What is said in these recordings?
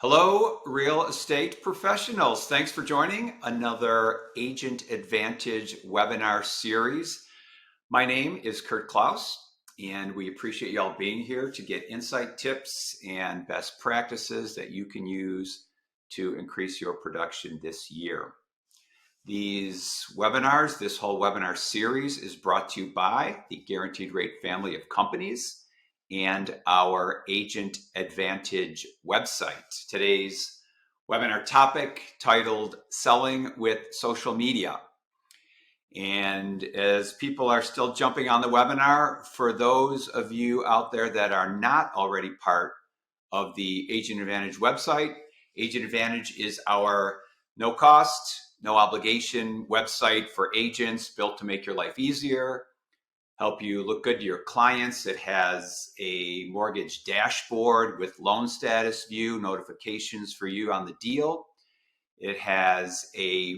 Hello, real estate professionals. Thanks for joining another Agent Advantage webinar series. My name is Kurt Klaus, and we appreciate you all being here to get insight, tips, and best practices that you can use to increase your production this year. These webinars, this whole webinar series is brought to you by the Guaranteed Rate family of companies and our Agent Advantage website. Today's webinar topic titled Selling with Social Media. And as people are still jumping on the webinar, for those of you out there that are not already part of the Agent Advantage website, Agent Advantage is our no cost, no obligation website for agents built to make your life easier, help you look good to your clients. It has a mortgage dashboard with loan status view, notifications for you on the deal. It has a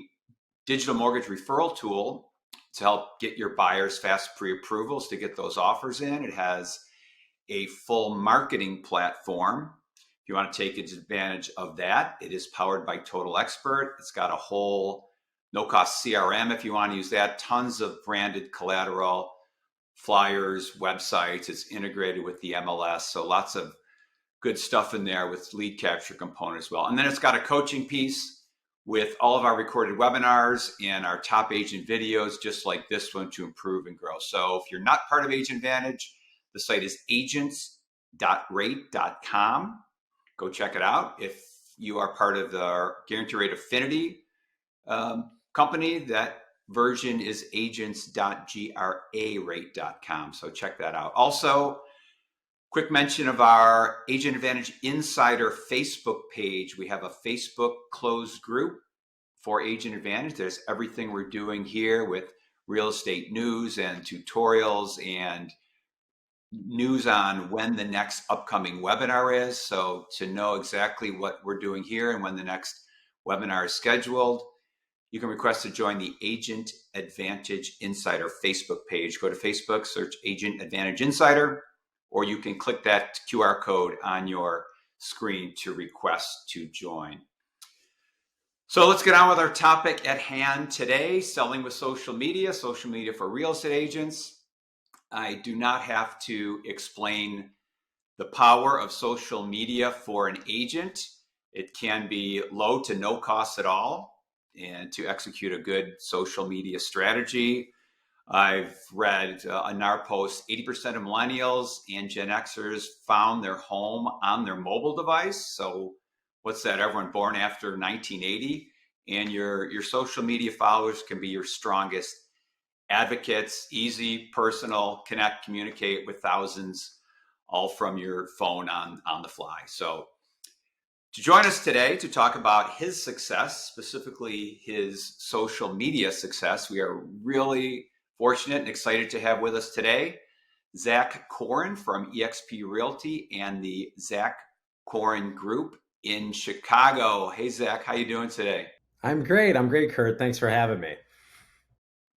digital mortgage referral tool to help get your buyers fast pre-approvals to get those offers in. It has a full marketing platform. If you want to take advantage of that, it is powered by Total Expert. It's got a whole no-cost CRM if you want to use that, tons of branded collateral, flyers, websites. It's integrated with the MLS. So lots of good stuff in there with lead capture component as well. And then it's got a coaching piece with all of our recorded webinars and our top agent videos, just like this one, to improve and grow. So if you're not part of Agent Advantage, the site is agents.rate.com. Go check it out. If you are part of the Guaranteed Rate Affinity company, that version is agents.grarate.com. So check that out. Also, quick mention of our Agent Advantage Insider Facebook page. We have a Facebook closed group for Agent Advantage. There's everything we're doing here with real estate news and tutorials and news on when the next upcoming webinar is. So to know exactly what we're doing here and when the next webinar is scheduled, you can request to join the Agent Advantage Insider Facebook page. Go to Facebook, search Agent Advantage Insider, or you can click that QR code on your screen to request to join. So let's get on with our topic at hand today, selling with social media for real estate agents. I do not have to explain the power of social media for an agent. It can be low to no cost at all, and to execute a good social media strategy. I've read in our post, 80% of millennials and Gen Xers found their home on their mobile device. So what's that? Everyone born after 1980. And your social media followers can be your strongest advocates, easy, personal, connect, communicate with thousands, all from your phone on the fly. So to join us today to talk about his success, specifically his social media success, we are really fortunate and excited to have with us today Zach Koren from eXp Realty and the Zach Koren Group in Chicago. Hey, Zach, how you doing today? I'm great. I'm great, Kurt. Thanks for having me.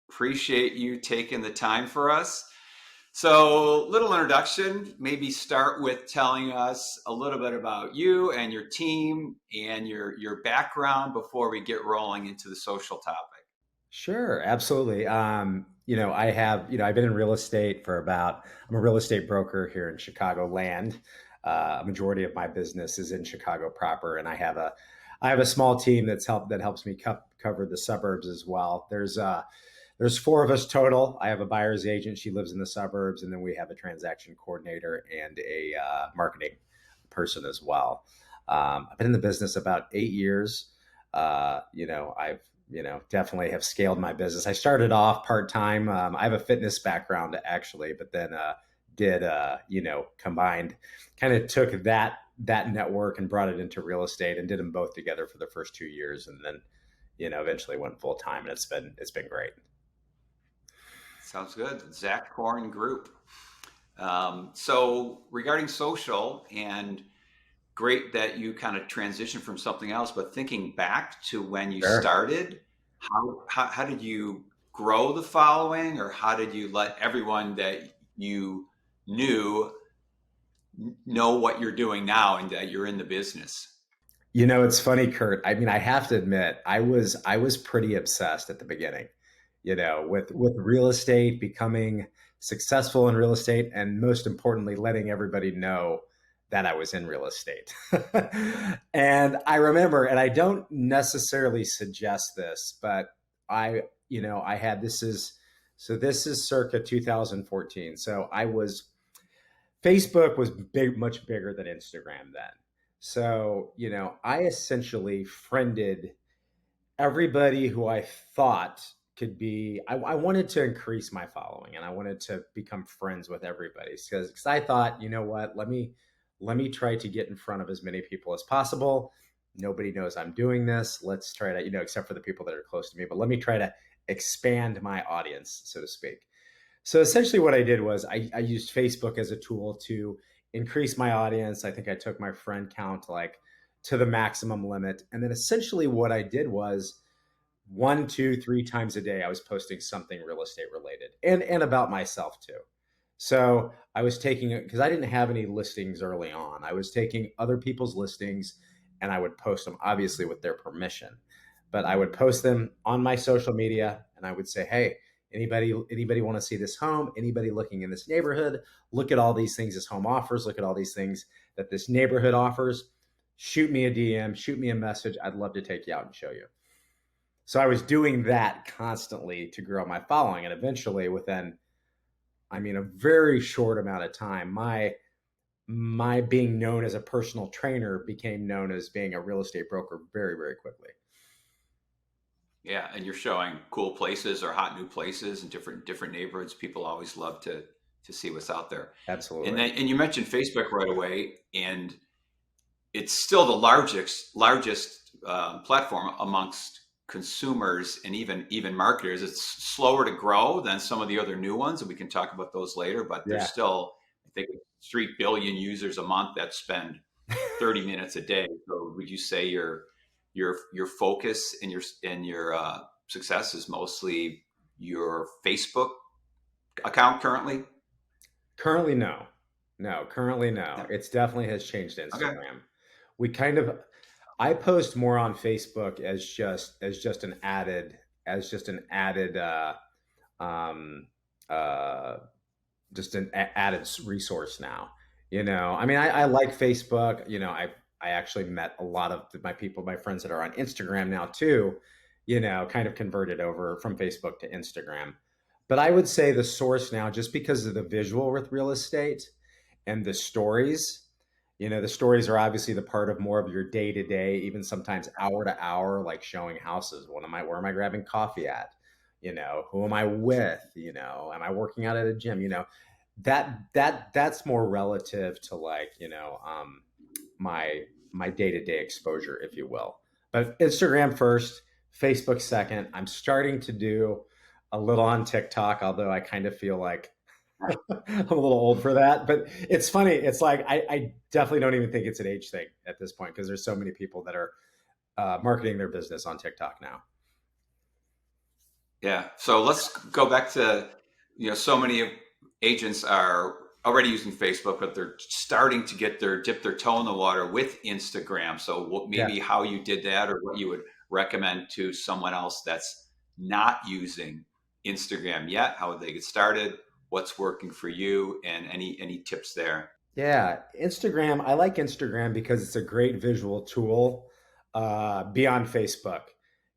Appreciate you taking the time for us. So, little introduction, maybe start with telling us a little bit about you and your team and your background before we get rolling into the social topic. Sure, absolutely. I've been in real estate I'm a real estate broker here in Chicago land. A majority of my business is in Chicago proper, and I have a small team that helps me cover the suburbs as well. There's four of us total. I have a buyer's agent. She lives in the suburbs. And then we have a transaction coordinator and a marketing person as well. I've been in the business about 8 years. I've definitely have scaled my business. I started off part-time. I have a fitness background actually, but then did, combined, kind of took that network and brought it into real estate and did them both together for the first 2 years. And then, eventually went full time, and it's been great. Sounds good. Zach Koren Group. So regarding social, and great that you kind of transitioned from something else, but thinking back to when you Sure. started, how did you grow the following, or how did you let everyone that you knew know what you're doing now and that you're in the business? It's funny, Kurt. I mean, I have to admit, I was pretty obsessed at the beginning, with real estate, becoming successful in real estate, and most importantly, letting everybody know that I was in real estate. And I remember, and I don't necessarily suggest this, but I had this is circa 2014. So Facebook was big, much bigger than Instagram then. So, I essentially friended everybody who I thought could be, I wanted to increase my following and I wanted to become friends with everybody because I thought, you know what, let me try to get in front of as many people as possible. Nobody knows I'm doing this. Let's try to, except for the people that are close to me, but let me try to expand my audience, so to speak. So essentially, what I did was I used Facebook as a tool to increase my audience. I think I took my friend count like to the maximum limit. And then essentially, what I did was one, two, three times a day, I was posting something real estate related and about myself too. So I was taking it because I didn't have any listings early on. I was taking other people's listings and I would post them, obviously with their permission. But I would post them on my social media and I would say, hey, anybody want to see this home? Anybody looking in this neighborhood? Look at all these things this home offers. Look at all these things that this neighborhood offers. Shoot me a DM, shoot me a message. I'd love to take you out and show you. So I was doing that constantly to grow my following. And eventually, within, I mean, a very short amount of time, my being known as a personal trainer became known as being a real estate broker very, very quickly. Yeah, and you're showing cool places or hot new places in different neighborhoods. People always love to see what's out there. And Absolutely. then, and you mentioned Facebook right away, and it's still the largest platform amongst consumers and even marketers. It's slower to grow than some of the other new ones, and we can talk about those later. But there's Yeah. still, I think, 3 billion users a month that spend 30 minutes a day. So would you say your focus and your success is mostly your Facebook account currently? Currently, no. No, currently, no. Yeah. It's definitely has changed Okay. Instagram. We kind of, I post more on Facebook as just an added um uh just an added resource now. I mean, I like Facebook. I actually met a lot of my friends that are on Instagram now too. Kind of converted over from Facebook to Instagram. But I would say the source now, just because of the visual with real estate and the stories. The stories are obviously the part of more of your day to day, even sometimes hour to hour, like showing houses. Where am I grabbing coffee at? Who am I with? Am I working out at a gym? That's more relative to like my day to day exposure, if you will. But Instagram first, Facebook second. I'm starting to do a little on TikTok, although I kind of feel like I'm a little old for that. But it's funny. It's like I definitely don't even think it's an age thing at this point because there's so many people that are marketing their business on TikTok now. Yeah. So let's go back to, so many agents are already using Facebook, but they're starting to dip their toe in the water with Instagram. So Yeah. maybe how you did that or what you would recommend to someone else that's not using Instagram yet. How would they get started? What's working for you and any tips there? Yeah, Instagram. I like Instagram because it's a great visual tool beyond Facebook.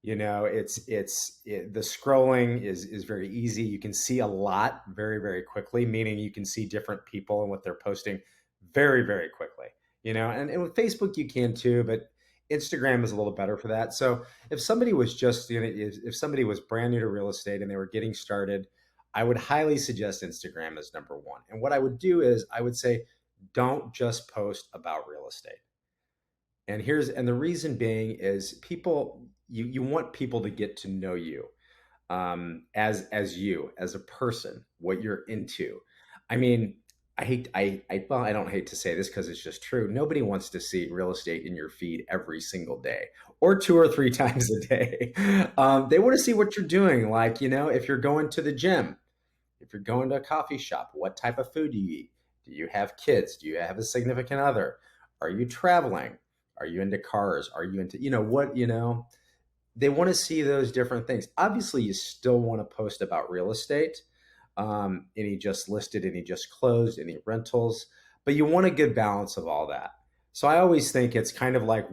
The scrolling is very easy. You can see a lot very, very quickly, meaning you can see different people and what they're posting very, very quickly. And with Facebook you can too, but Instagram is a little better for that. So if somebody was just, if somebody was brand new to real estate and they were getting started, I would highly suggest Instagram as number one. And what I would do is I would say, don't just post about real estate. And the reason being is you want people to get to know you as you as a person, what you're into. I mean, I don't hate to say this because it's just true. Nobody wants to see real estate in your feed every single day or two or three times a day. They want to see what you're doing. Like, if you're going to the gym, if you're going to a coffee shop, what type of food do you eat? Do you have kids? Do you have a significant other? Are you traveling? Are you into cars? Are you into, what, they want to see those different things. Obviously, you still want to post about real estate. Any just listed, any just closed, any rentals, but you want a good balance of all that. So I always think it's kind of like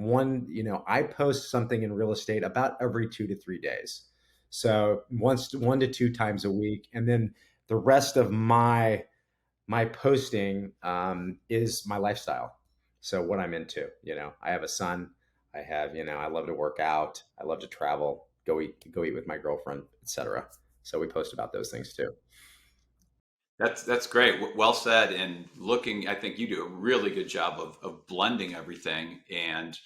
I post something in real estate about every 2 to 3 days. So once, 1 to 2 times a week. And then the rest of my posting is my lifestyle. So what I'm into, I have a son. I have, I love to work out. I love to travel, go eat with my girlfriend, etc. So we post about those things too. That's great. Well said. And looking, I think you do a really good job of blending everything. And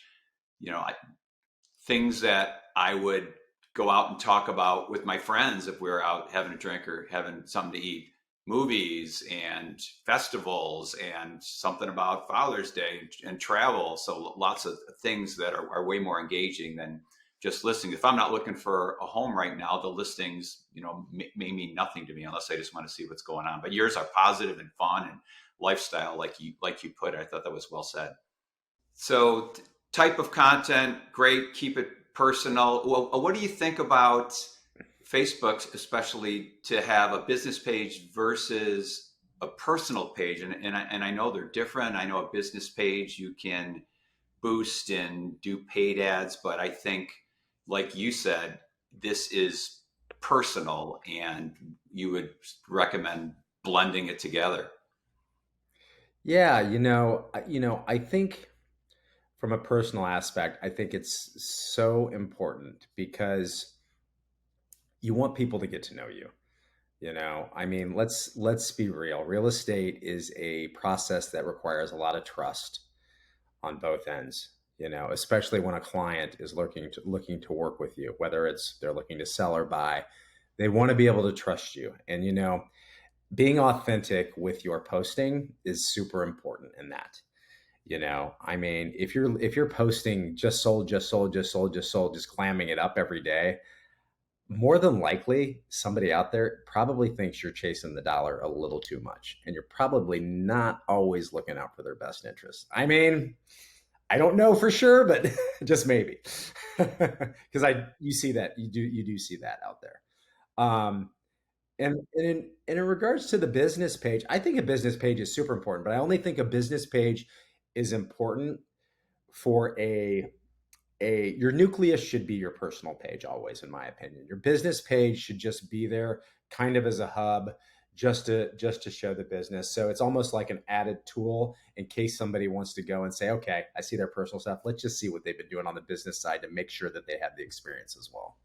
things that I would go out and talk about with my friends if we were out having a drink or having something to eat, movies and festivals and something about Father's Day and travel. So lots of things that are way more engaging than just listening. If I'm not looking for a home right now, the listings, may mean nothing to me unless I just want to see what's going on. But yours are positive and fun and lifestyle, like you put it. I thought that was well said. So, type of content, great. Keep it personal. Well, what do you think about Facebook, especially to have a business page versus a personal page? And I know they're different. I know a business page you can boost and do paid ads, but I think, like you said, this is personal, and you would recommend blending it together. Yeah, I think from a personal aspect, I think it's so important because you want people to get to know you. I mean, let's be real. Real estate is a process that requires a lot of trust on both ends. Especially when a client is looking to work with you, whether it's they're looking to sell or buy, they want to be able to trust you. And being authentic with your posting is super important in that. I mean, if you're posting just sold, just sold, just sold, just sold, just clamming it up every day, more than likely somebody out there probably thinks you're chasing the dollar a little too much, and you're probably not always looking out for their best interest. I mean, I don't know for sure, but just maybe. Because I you see that, you do see that out there. Um, and in regards to the business page, I think a business page is super important, but I only think a business page is important for your nucleus should be your personal page always, in my opinion. Your business page should just be there kind of as a hub, just to show the business. So it's almost like an added tool in case somebody wants to go and say, okay, I see their personal stuff. Let's just see what they've been doing on the business side to make sure that they have the experience as well.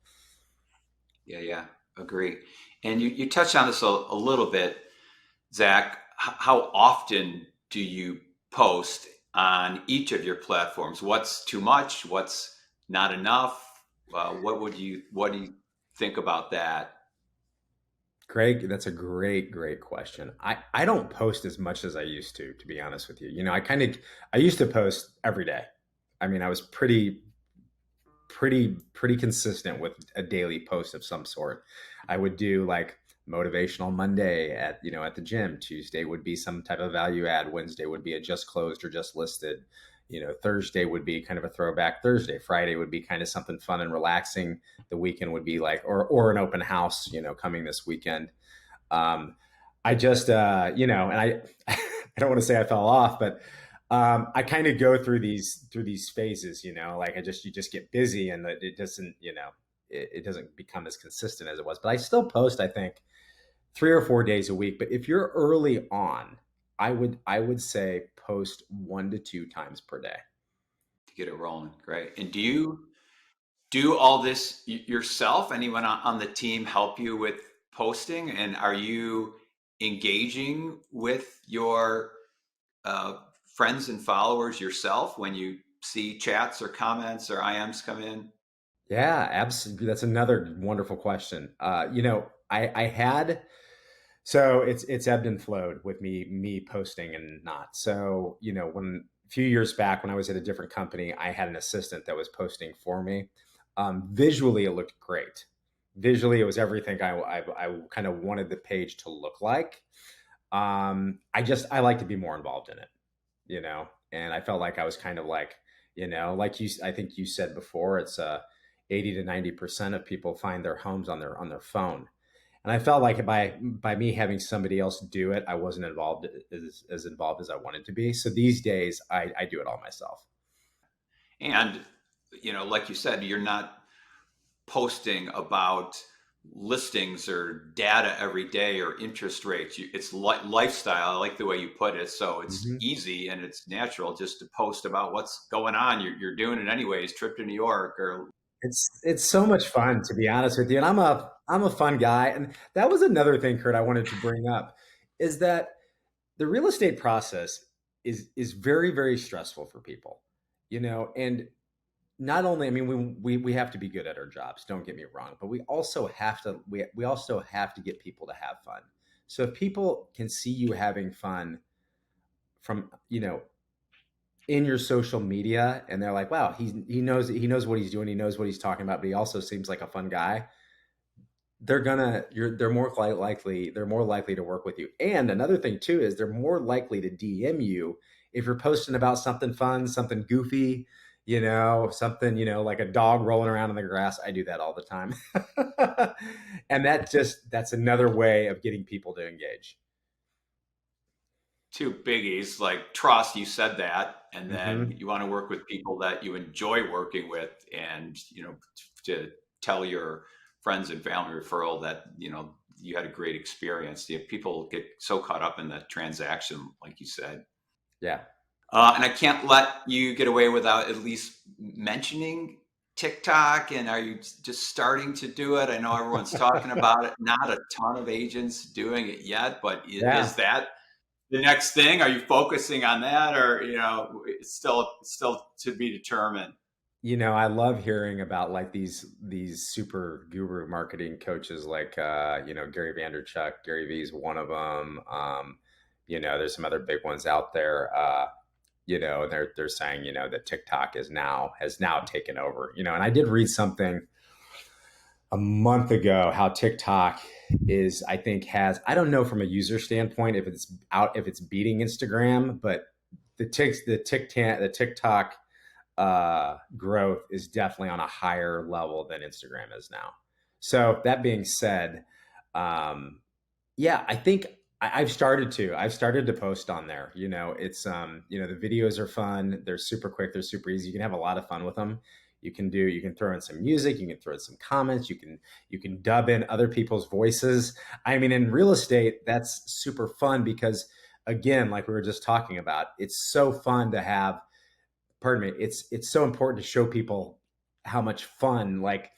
Yeah, yeah, agree. And you touched on this a little bit, Zach. How often do you post on each of your platforms? What's too much? What's not enough? What do you think about that? Greg, that's a great question. I don't post as much as I used to be honest with you. I used to post every day. I mean, I was pretty consistent with a daily post of some sort. I would do like motivational Monday at the gym. Tuesday would be some type of value add. Wednesday would be a just closed or just listed. Thursday would be kind of a throwback Thursday. Friday would be kind of something fun and relaxing. The weekend would be like or an open house, coming this weekend. Um, I just and I I don't want to say I fell off, but I kind of go through these phases, like you just get busy and it doesn't, it doesn't become as consistent as it was. But I still post, I think, 3 or 4 days a week. But if you're early on, I would say post 1 to 2 times per day. To get it rolling, great. And do you do all this yourself? Anyone on the team help you with posting? And are you engaging with your uh, friends and followers yourself when you see chats or comments or IMs come in? Yeah, absolutely. That's another wonderful question. I had so it's ebbed and flowed with me posting and not. So when a few years back when I was at a different company, I had an assistant that was posting for me. Visually, it looked great. Visually, it was everything I kind of wanted the page to look like. I like to be more involved in it, and I felt like I was kind of like Like I think you said before, it's 80 to 90% of people find their homes on their phone. And I felt like by me having somebody else do it, I wasn't involved as involved as I wanted to be. So these days, I do it all myself. And, like you said, you're not posting about listings or data every day or interest rates. It's lifestyle. I like the way you put it. So it's Hmm. easy and it's natural just to post about what's going on. You're doing it anyways, trip to New York or It's so much fun, to be honest with you. And I'm a fun guy. And that was another thing, Kurt, I wanted to bring up is that the real estate process is very, very stressful for people, and not only, I mean, we have to be good at our jobs, don't get me wrong, but we also have to get people to have fun. So if people can see you having fun from, in your social media, and they're like, wow, he knows what he's doing, he knows what he's talking about, but he also seems like a fun guy, they're more likely to work with you. And another thing too is they're more likely to DM you if you're posting about something fun, something goofy, something, like a dog rolling around in the grass. I do that all the time. And that's another way of getting people to engage. two biggies like trust. You said that, and then Hmm. you want to work with people that you enjoy working with, and to tell your friends and family referral that you had a great experience. People get so caught up in the transaction, like you said. Yeah. And I can't let you get away without at least mentioning TikTok. And are you just starting to do it? I know everyone's talking about it. Not a ton of agents doing it yet, but is Yeah. that the next thing? Are you focusing on that, or it's still to be determined? I love hearing about like these super guru marketing coaches like Gary Vanderchuck. Gary Vee is one of them. There's some other big ones out there. They're saying that TikTok has now taken over. And I did read something a month ago how TikTok is, I think, has, I don't know from a user standpoint if it's beating Instagram, but the TikTok growth is definitely on a higher level than Instagram is now. So that being said, yeah, I think I've started to post on there. The videos are fun. They're super quick. They're super easy. You can have a lot of fun with them. You can throw in some music. You can throw in some comments. You can dub in other people's voices. I mean, in real estate, that's super fun because, again, like we were just talking about, it's so fun to have, pardon me, it's so important to show people how much fun, like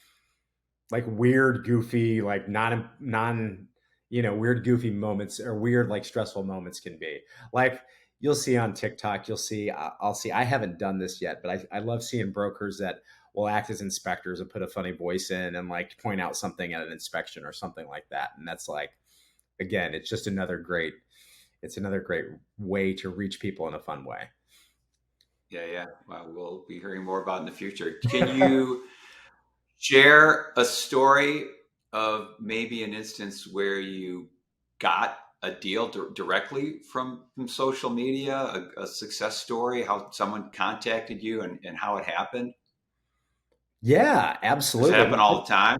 weird, goofy, like non weird, goofy moments or weird, like stressful moments can be. Like you'll see on TikTok, I'll see. I haven't done this yet, but I love seeing brokers that will act as inspectors and put a funny voice in and like point out something at an inspection or something like that. And that's like, again, it's another great way to reach people in a fun way. Yeah. Well, we'll be hearing more about in the future. Can you share a story of maybe an instance where you got a deal directly from social media, a success story, how someone contacted you and how it happened? Yeah, Does it absolutely. happen all the time?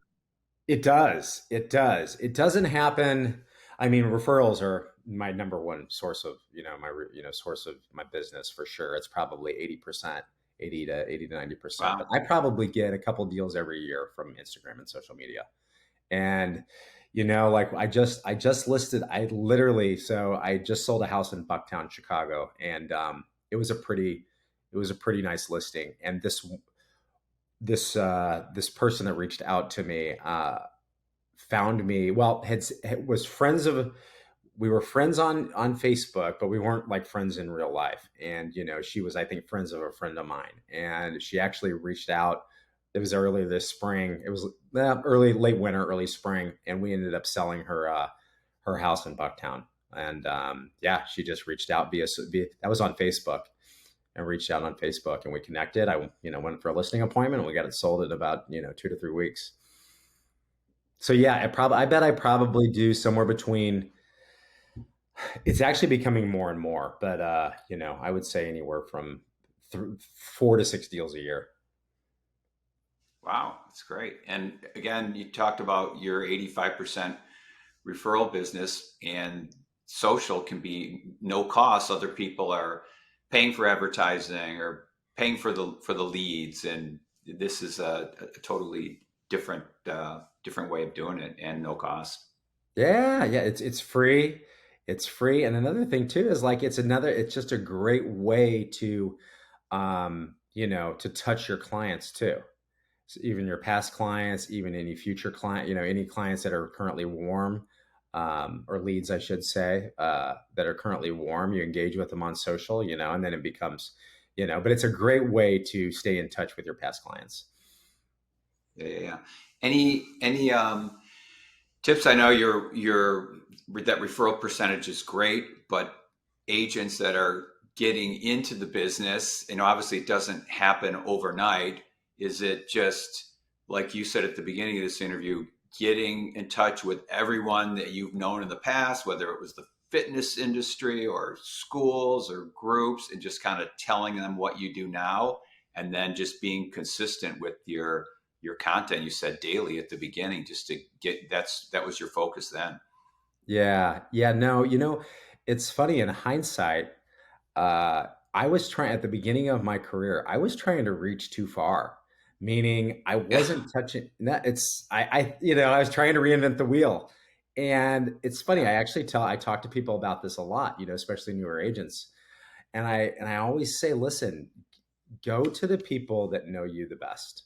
It does. It does. It doesn't happen. I mean, referrals are my number one source of, source of my business for sure. It's probably 80%, 80 to 90%. But Wow. I probably get a couple deals every year from Instagram and social media. And like I just sold a house in Bucktown, Chicago, and it was a pretty nice listing. And this person that reached out to me found me, well, had was friends of we were friends on Facebook, but we weren't like friends in real life. And she was, I think, friends of a friend of mine, and she actually reached out. It was earlier this spring. It was late winter, early spring, and we ended up selling her house in Bucktown. And yeah, she just reached out via that was on Facebook, and reached out on Facebook, and we connected. I went for a listing appointment, and we got it sold in about 2 to 3 weeks. So yeah, I bet I probably do somewhere between. It's actually becoming more and more, but I would say anywhere from 4 to 6 deals a year. Wow, that's great. And again, you talked about your 85% referral business, and social can be no cost. Other people are paying for advertising or paying for the leads, and this is a totally different way of doing it and no cost. Yeah, yeah, it's free. It's free. And another thing too is like it's just a great way to to touch your clients too. So even your past clients, even any future client, any clients that are currently warm, or leads, I should say, that are currently warm, you engage with them on social, and then it becomes, but it's a great way to stay in touch with your past clients. Yeah, yeah, yeah. Any tips? I know your that referral percentage is great, but agents that are getting into the business, obviously it doesn't happen overnight. Is it just like you said at the beginning of this interview, getting in touch with everyone that you've known in the past, whether it was the fitness industry or schools or groups, and just kind of telling them what you do now, and then just being consistent with your content? You said daily at the beginning, just to get that was your focus then. Yeah, yeah, no, it's funny in hindsight. I was trying at the beginning of my career, I was trying to reach too far, meaning I Yeah. wasn't touching. I was trying to reinvent the wheel, and it's funny. Yeah. I talk to people about this a lot, especially newer agents, and I always say, listen, go to the people that know you the best,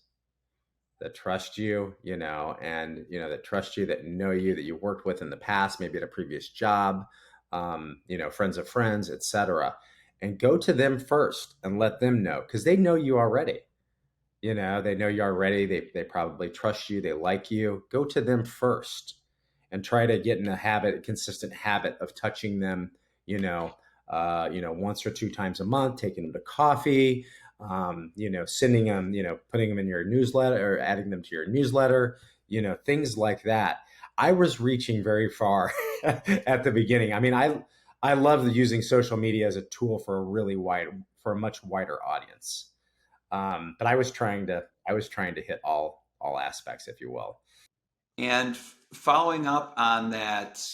that trust you, and that trust you, that know you, that you worked with in the past, maybe at a previous job, friends of friends, etc. And go to them first and let them know, because they know you already. They know you already. They probably trust you. They like you. Go to them first and try to get in a consistent habit of touching them, once or two times a month, taking them to coffee, sending them, putting them in your newsletter or adding them to your newsletter, things like that. I was reaching very far at the beginning. I mean, I love using social media as a tool for for a much wider audience. But I was trying to hit all aspects, if you will. And following up on that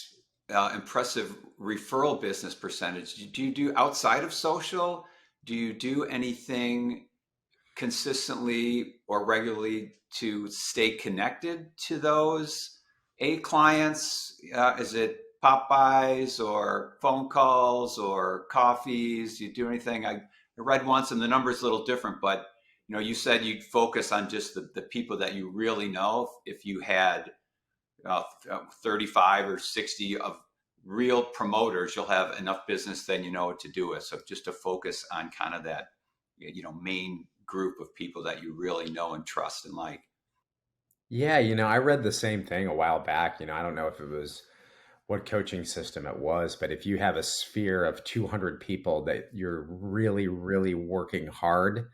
impressive referral business percentage, do you do outside of social? Do you do anything consistently or regularly to stay connected to those A clients? Is it Popeyes or phone calls or coffees? Do you do anything? I read once, and the number's a little different, but you said you'd focus on just the people that you really know. If you had 35 or 60 of real promoters, you'll have enough business then you know what to do with. So just to focus on kind of that, main group of people that you really know and trust and like. Yeah, I read the same thing a while back. I don't know if it was what coaching system it was, but if you have a sphere of 200 people that you're really, really working hard,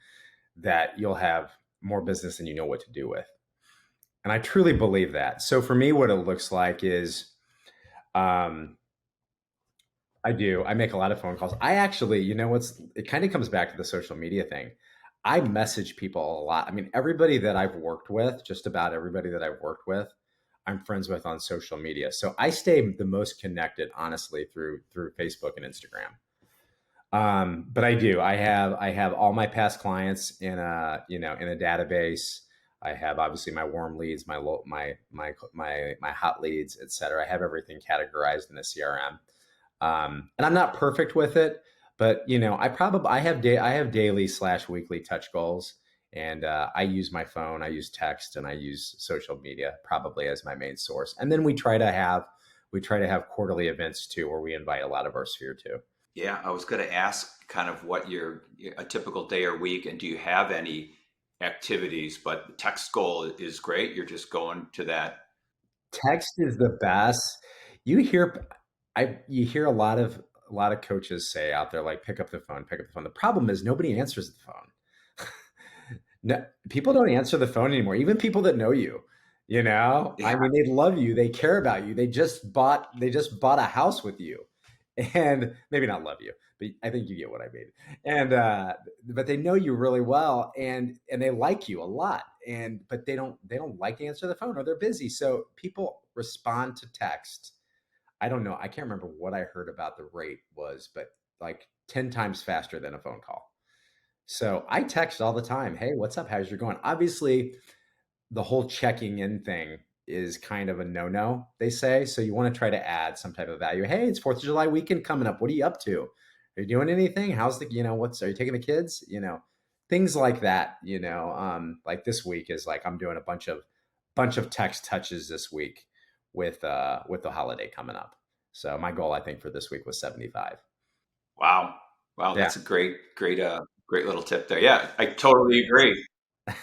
that you'll have more business than you know what to do with. And I truly believe that. So for me, what it looks like is, um, I make a lot of phone calls. I actually, it kind of comes back to the social media thing. I message people a lot. I mean, everybody that I've worked with, just about everybody that I've worked with, I'm friends with on social media. So I stay the most connected, honestly, through Facebook and Instagram. But I do. I have all my past clients in a database. I have obviously my warm leads, my hot leads, et cetera. I have everything categorized in a CRM. And I'm not perfect with it, but I have daily/weekly touch goals, and I use my phone, I use text, and I use social media probably as my main source. And then we try to have quarterly events too, where we invite a lot of our sphere too. Yeah, I was going to ask kind of what a typical day or week, and do you have any activities? But the text goal is great. You're just going to that. Text is the best. You hear you hear a lot of coaches say out there, like, pick up the phone, pick up the phone. The problem is nobody answers the phone. No, people don't answer the phone anymore. Even people that know you, I Yeah. mean, they love you, they care about you. They just bought a house with you, and maybe not love you, but I think you get what I mean. And but they know you really well, and they like you a lot, and but they don't like to answer the phone, or they're busy. So people respond to text. I don't know. I can't remember what I heard about the rate was, but like 10 times faster than a phone call. So I text all the time. Hey, what's up? How's your going? Obviously, the whole checking in thing is kind of a no-no, they say. So you want to try to add some type of value. Hey, it's 4th of July weekend coming up. What are you up to? Are you doing anything? How's the, are you taking the kids? Things like that, like this week is like I'm doing a bunch of text touches this week with the holiday coming up. So my goal I think for this week was 75. Wow. Wow, Yeah. that's a great little tip there. Yeah, I totally agree.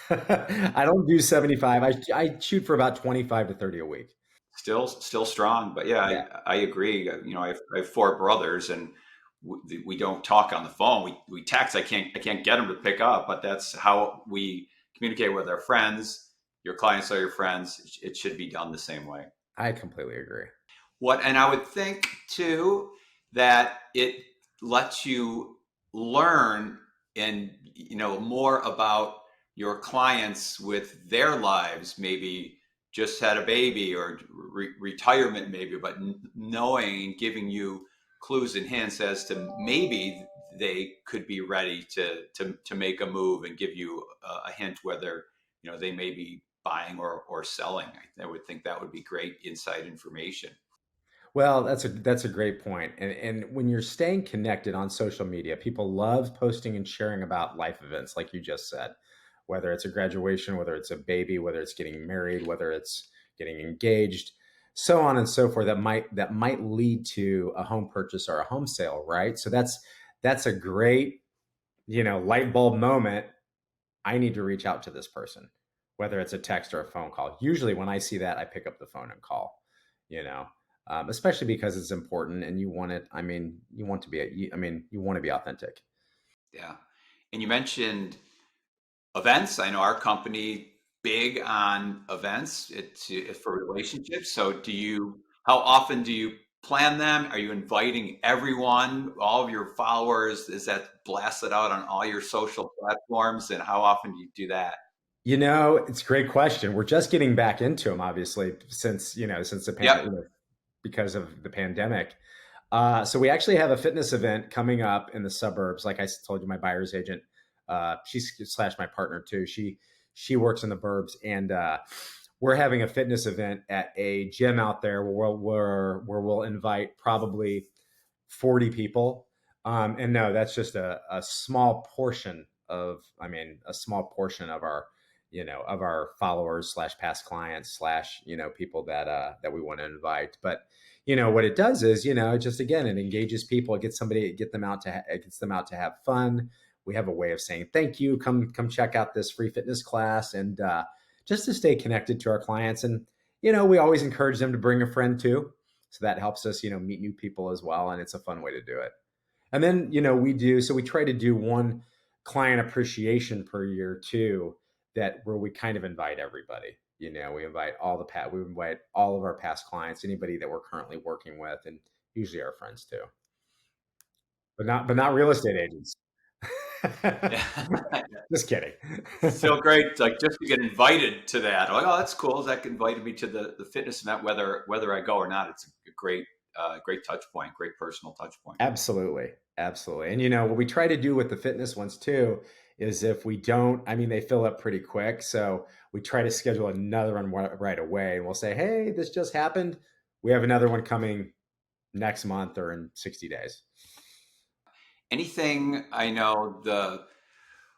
I don't do 75. I shoot for about 25 to 30 a week. Still strong, but yeah, Yeah. I agree. I have four brothers, and we don't talk on the phone. We text. I can't get them to pick up, but that's how we communicate with our friends. Your clients are your friends. It should be done the same way. I completely agree. And I would think too that it lets you learn and more about your clients with their lives, maybe just had a baby or retirement maybe, but knowing and giving you clues and hints as to maybe they could be ready to make a move, and give you a hint whether they may be buying or selling. I would think that would be great inside information. Well, that's a great point. And when you're staying connected on social media, people love posting and sharing about life events, like you just said, whether it's a graduation, whether it's a baby, whether it's getting married, whether it's getting engaged, so on and so forth. That might lead to a home purchase or a home sale, right? So that's a great, light bulb moment. I need to reach out to this person, whether it's a text or a phone call. Usually, when I see that, I pick up the phone and call. You know, especially because it's important and you want it. I mean, you want to be. I mean, you want to be authentic. Yeah. And you mentioned events. I know our company big on events. It's for relationships. So how often do you plan them? Are you inviting everyone, all of your followers? Is that blasted out on all your social platforms? And how often do you do that? It's a great question. We're just getting back into them, obviously, since the Yep. pandemic, because of the pandemic. So we actually have a fitness event coming up in the suburbs. Like I told you, my buyer's agent, she's slash my partner too. She works in the burbs, and we're having a fitness event at a gym out there where we'll invite probably 40 people. And no, that's just a small portion a small portion of our followers slash past clients slash people that we want to invite. But what it does is just again it engages people. It gets them out to have fun. We have a way of saying thank you. Come check out this free fitness class, and just to stay connected to our clients. And we always encourage them to bring a friend too, so that helps us meet new people as well, and it's a fun way to do it. And then we try to do one client appreciation per year too, that where we kind of invite everybody. We invite all of our past clients, anybody that we're currently working with, and usually our friends too, but not real estate agents. Yeah. Just kidding. Still great, like just to get invited to that. I'm like, oh, that's cool. Zach invited me to the fitness event, whether I go or not. It's a great touch point, great personal touch point. Absolutely. Absolutely. And what we try to do with the fitness ones too is if we don't, I mean, they fill up pretty quick. So we try to schedule another one right away. And we'll say, hey, this just happened. We have another one coming next month or in 60 days. Anything, I know the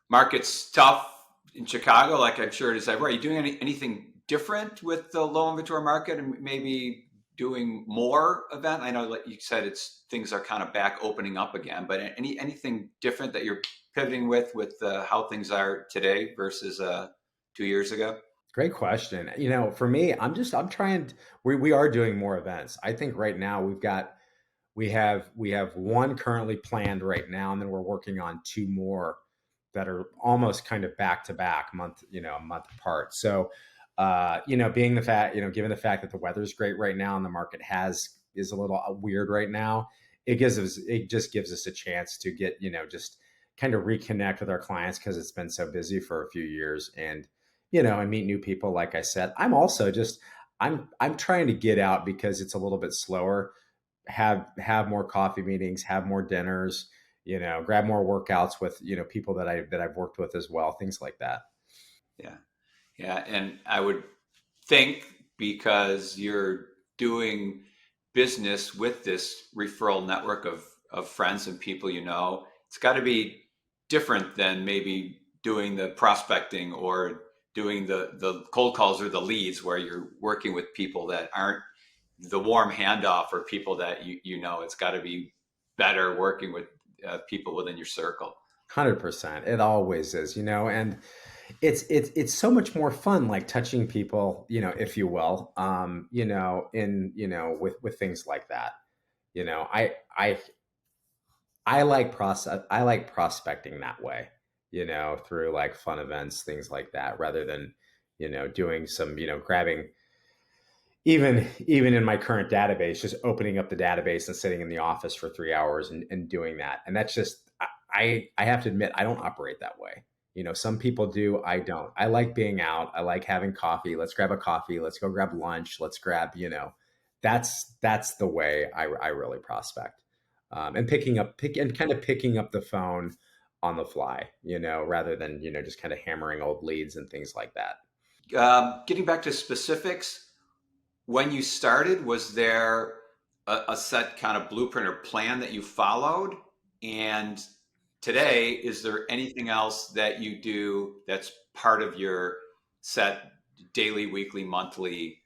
market's tough in Chicago, like I'm sure it is everywhere. Are you doing anything different with the low inventory market, and maybe doing more event? I know, like you said, it's things are kind of back opening up again, but anything different that you're pivoting with how things are today versus 2 years ago? Great question. For me, I'm trying, we are doing more events. I think right now we have one currently planned right now, and then we're working on two more that are almost kind of back to back a month apart. So, being the fact, given the fact that the weather's great right now and the market is a little weird right now, it just gives us a chance to get, just kind of reconnect with our clients because it's been so busy for a few years, and and meet new people. Like I said, I'm also just I'm trying to get out because it's a little bit slower. Have more coffee meetings, have more dinners, grab more workouts with, people that I've worked with as well, things like that. Yeah. Yeah. And I would think because you're doing business with this referral network of friends and people it's got to be different than maybe doing the prospecting or doing the cold calls or the leads where you're working with people that aren't the warm handoff or people that it's got to be better working with people within your circle. 100%. It always is, and it's so much more fun, like touching people, if you will, in with things like that. You know, I like prospecting that way, through like fun events, things like that, rather than, doing some, grabbing, even in my current database, just opening up the database and sitting in the office for 3 hours and doing that. And that's just, I have to admit, I don't operate that way. Some people do. I don't. I like being out. I like having coffee. Let's grab a coffee. Let's go grab lunch. Let's grab, that's the way I really prospect. And kind of picking up the phone on the fly, rather than, just kind of hammering old leads and things like that. Getting back to specifics, when you started, was there a set kind of blueprint or plan that you followed? And today, is there anything else that you do that's part of your set daily, weekly, monthly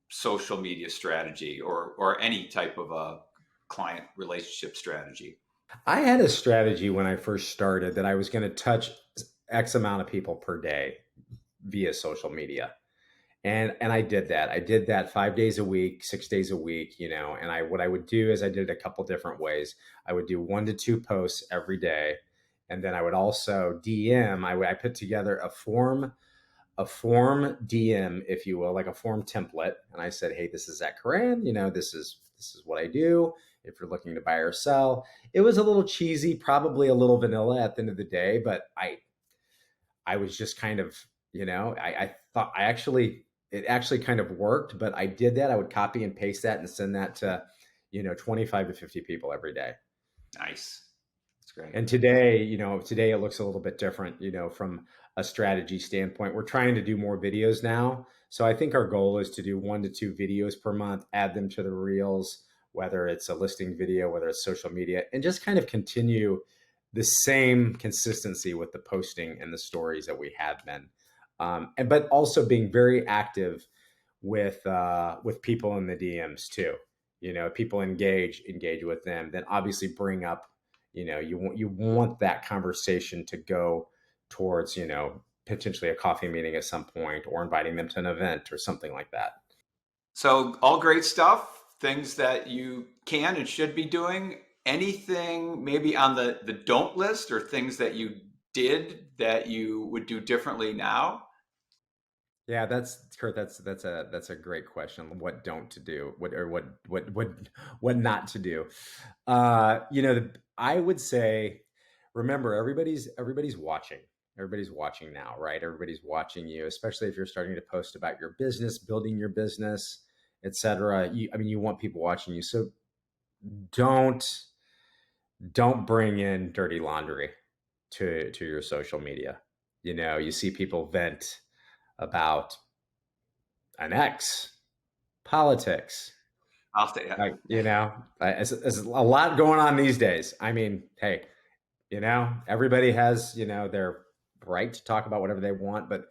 social media strategy or any type of a client relationship strategy? I had a strategy when I first started that I was going to touch X amount of people per day via social media. And I did that. I did that 5 days a week, 6 days a week, and what I would do is I did it a couple different ways. I would do 1 to 2 posts every day. And then I would also DM, I put together a form DM, if you will, like a form template. And I said, hey, this is Zach Karan, this is what I do. If you're looking to buy or sell, it was a little cheesy, probably a little vanilla at the end of the day, but I was just kind of, I thought it actually kind of worked, but I did that. I would copy and paste that and send that to, 25 to 50 people every day. Nice. That's great. And today it looks a little bit different, from a strategy standpoint. We're trying to do more videos now. So I think our goal is to do 1 to 2 videos per month, add them to the reels, whether it's a listing video, whether it's social media, and just kind of continue the same consistency with the posting and the stories that we have been. But also being very active with people in the DMs too. People engage with them, then obviously bring up, you want that conversation to go towards, potentially a coffee meeting at some point, or inviting them to an event or something like that. So, all great stuff, things that you can and should be doing. Anything maybe on the don't list or things that you did that you would do differently now? Yeah, that's Kurt. That's a great question. What don't to do? What not to do? I would say, remember, everybody's watching. Everybody's watching now, right? Everybody's watching you, especially if you're starting to post about your business, building your business, etc. You want people watching you, so don't don't bring in dirty laundry to your social media. You see people vent about an ex, politics. I'll say that. It's a lot going on these days. I mean, hey, everybody has, their right to talk about whatever they want, but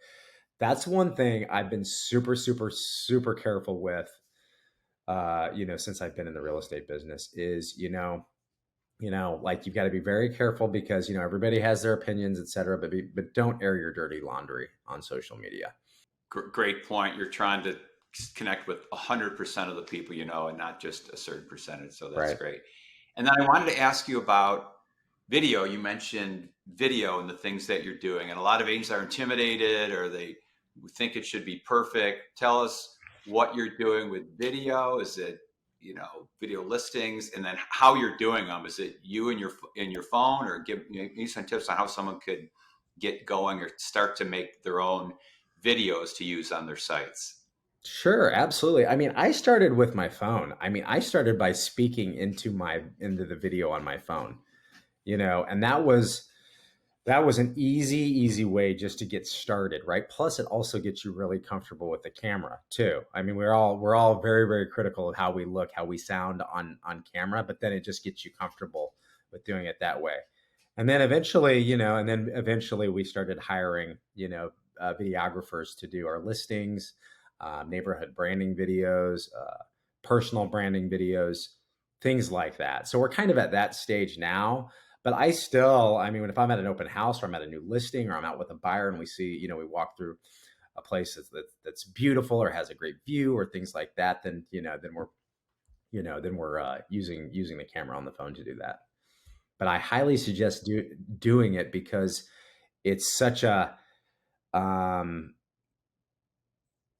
that's one thing I've been super, super, super careful with, since I've been in the real estate business is, like you've got to be very careful because, everybody has their opinions, et cetera, but don't air your dirty laundry on social media. Great point. You're trying to connect with 100% of the people and not just a certain percentage. So that's Right. great. And then I wanted to ask you about video. You mentioned video and the things that you're doing, and a lot of agents are intimidated or they think it should be perfect. Tell us what you're doing with video. Is it video listings, and then how you're doing them. Is it you and your phone, or give me some tips on how someone could get going or start to make their own videos to use on their sites? Sure, absolutely. I mean, I started with my phone. I mean, I started by speaking into the video on my phone, and that was an easy way just to get started, right? Plus, it also gets you really comfortable with the camera too. I mean, we're all very, very critical of how we look, how we sound on camera, but then it just gets you comfortable with doing it that way. And then eventually we started hiring, videographers to do our listings, neighborhood branding videos, personal branding videos, things like that. So we're kind of at that stage now. But I mean, if I'm at an open house or I'm at a new listing or I'm out with a buyer and we see, we walk through a place that's beautiful or has a great view or things like that, then we're using the camera on the phone to do that. But I highly suggest doing it because it's such a um,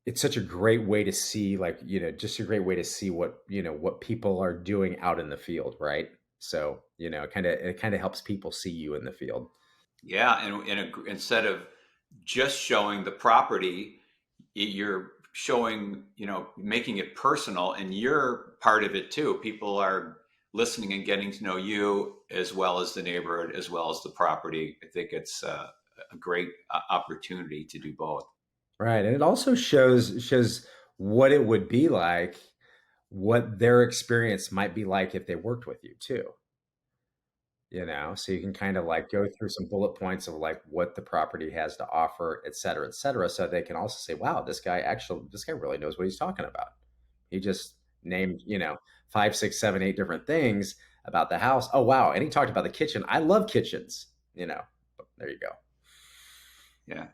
it's such a great way to see, like, just a great way to see what people are doing out in the field, right? So, it kind of helps people see you in the field. Yeah, and instead of just showing the property, you're showing, making it personal, and you're part of it too. People are listening and getting to know you as well as the neighborhood, as well as the property. I think it's a great opportunity to do both. Right. And it also shows what it would be like, what their experience might be like if they worked with you too. So you can kind of like go through some bullet points of like what the property has to offer, et cetera, et cetera. So they can also say, wow, this guy really knows what he's talking about. He just named, five, six, seven, eight different things about the house. Oh, wow. And he talked about the kitchen. I love kitchens, there you go. Yeah.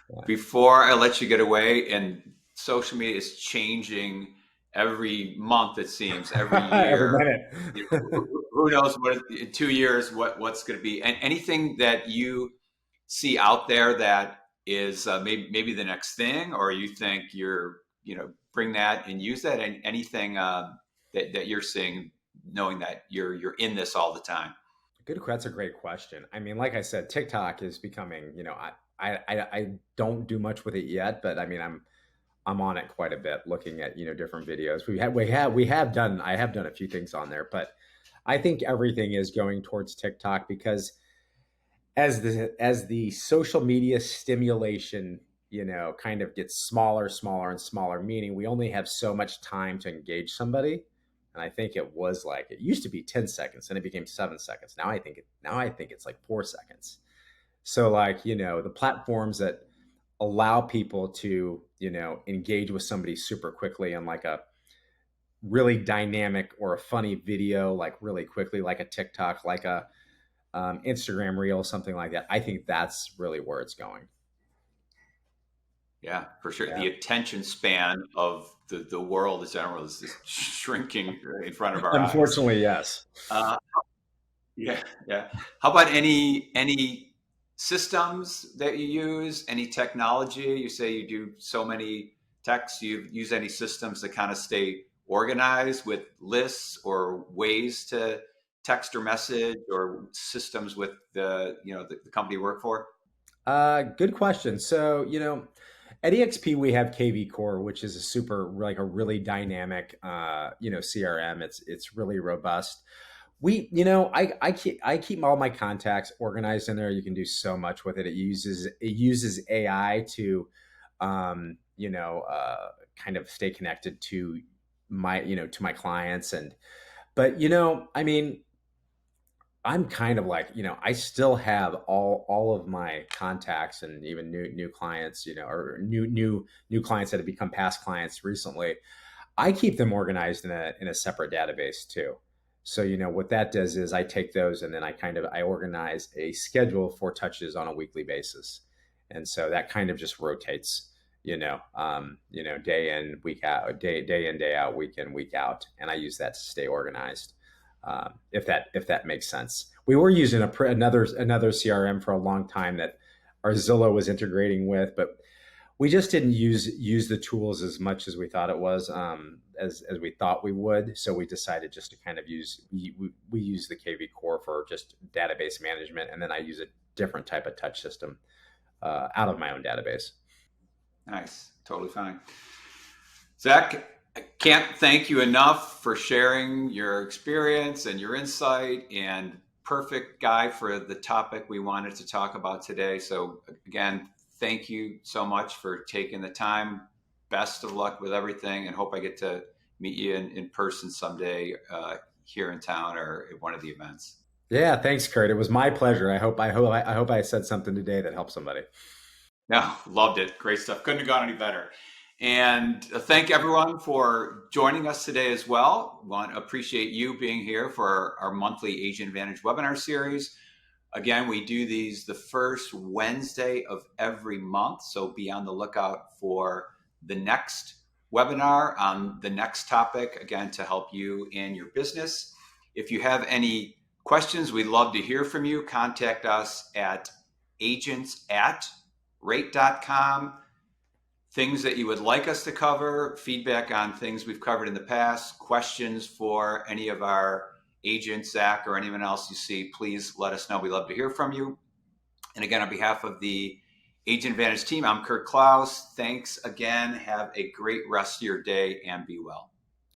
Yeah. Before I let you get away, and social media is changing every month, it seems, every Every year. minute. Who knows what in 2 years what's going to be, and anything that you see out there that is maybe the next thing, or you think bring that and use that, and anything that you're seeing, knowing that you're in this all the time. That's a great question. I mean, like I said, TikTok is becoming, I don't do much with it yet, but I mean, I'm on it quite a bit, looking at different videos. I have done a few things on there, but I think everything is going towards TikTok because as the social media stimulation, kind of gets smaller and smaller, meaning we only have so much time to engage somebody. And I think it used to be 10 seconds and it became 7 seconds. Now I think it's like 4 seconds. So like, the platforms that allow people to, engage with somebody super quickly and like a really dynamic or a funny video, like really quickly, like a TikTok, like a Instagram reel, something like that. I think that's really where it's going. Yeah, for sure. Yeah. The attention span of the world in general is just shrinking in front of our eyes. Unfortunately, yes. Uh, yeah, yeah. How about any systems that you use? Any technology? You say you do so many texts. Do you use any systems to kind of stay organized with lists or ways to text or message, or systems with the company you work for? Good question. So, at EXP we have KV Core, which is a really dynamic, CRM. It's really robust. I keep all my contacts organized in there. You can do so much with it. It uses AI to, kind of stay connected to my clients. But I mean, I'm kind of like, I still have all of my contacts and even new clients, or new clients that have become past clients recently. I keep them organized in a separate database too. So, what that does is I take those and then I organize a schedule for touches on a weekly basis. And so that kind of just rotates, day in, week out, day in, day out, week in, week out. And I use that to stay organized. If that makes sense. We were using another CRM for a long time that our Zillow was integrating with, but we just didn't use the tools as much as we thought it was, as we thought we would. So we decided just to kind of we use the KV Core for just database management, and then I use a different type of touch system out of my own database. Nice, totally fine. Zach, I can't thank you enough for sharing your experience and your insight, and perfect guy for the topic we wanted to talk about today. So again, thank you so much for taking the time. Best of luck with everything, and hope I get to meet you in person someday here in town or at one of the events. Yeah, thanks, Kurt. It was my pleasure. I hope I said something today that helped somebody. No, loved it. Great stuff. Couldn't have gone any better. And thank everyone for joining us today as well. Want to appreciate you being here for our monthly Agent Advantage webinar series. Again, we do these the first Wednesday of every month, so be on the lookout for the next webinar on the next topic, again, to help you in your business. If you have any questions, we'd love to hear from you. Contact us at agents@rate.com. Things that you would like us to cover, feedback on things we've covered in the past, questions for any of our agents, Zach, or anyone else you see, please let us know. We'd love to hear from you. And again, on behalf of the Agent Advantage team, I'm Kurt Klaus. Thanks again. Have a great rest of your day and be well.